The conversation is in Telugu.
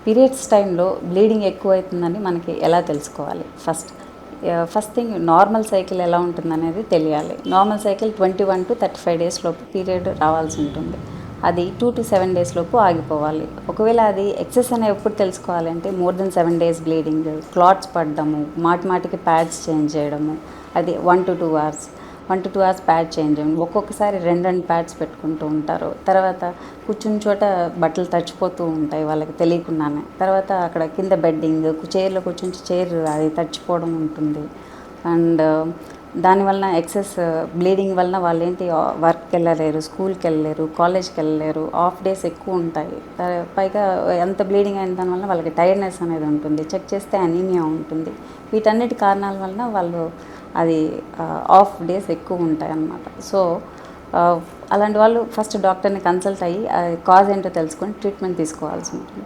పీరియడ్స్ టైంలో బ్లీడింగ్ ఎక్కువవుతుందని మనకి ఎలా తెలుసుకోవాలి? ఫస్ట్ థింగ్ నార్మల్ సైకిల్ ఎలా ఉంటుందనేది తెలియాలి. నార్మల్ సైకిల్ 21-35 డేస్ లోపు పీరియడ్ రావాల్సి ఉంటుంది. అది 2-7 డేస్ లోపు ఆగిపోవాలి. ఒకవేళ అది ఎక్సెస్ అని ఎప్పుడు తెలుసుకోవాలి అంటే more than 7 days bleeding, clots పడడము, మాటికి ప్యాడ్స్ చేంజ్ చేయడము, అది 1-2 అవర్స్ 1-2 అవర్స్ ప్యాడ్ చేంజ్ చేయండి. ఒక్కొక్కసారి 2 ప్యాడ్స్ పెట్టుకుంటూ ఉంటారు. తర్వాత కూర్చున్న చోట బట్టలు తడిచిపోతూ ఉంటాయి వాళ్ళకి తెలియకుండానే. తర్వాత అక్కడ కింద బెడ్డింగ్, చైర్లో కూర్చుంటే చైర్ అది తడిచిపోవడం ఉంటుంది. అండ్ దానివల్ల ఎక్సెస్ బ్లీడింగ్ వలన వాళ్ళు ఏంటి వర్క్కి వెళ్ళలేరు, స్కూల్కి వెళ్ళలేరు, కాలేజ్కి వెళ్ళలేరు, ఆఫ్ డేస్ ఎక్కువ ఉంటాయి. పైగా ఎంత బ్లీడింగ్ అయిన దానివల్ల వాళ్ళకి టైర్డ్నెస్ అనేది ఉంటుంది. చెక్ చేస్తే అనీమియా ఉంటుంది. వీటన్నిటి కారణాల వలన వాళ్ళు అది ఆఫ్ డేస్ ఎక్కువ ఉంటాయి అన్నమాట. సో అలాంటి వాళ్ళు ఫస్ట్ డాక్టర్ని కన్సల్ట్ అయ్యి కాజ్ ఏంటో తెలుసుకొని ట్రీట్మెంట్ తీసుకోవాల్సి ఉంటుంది.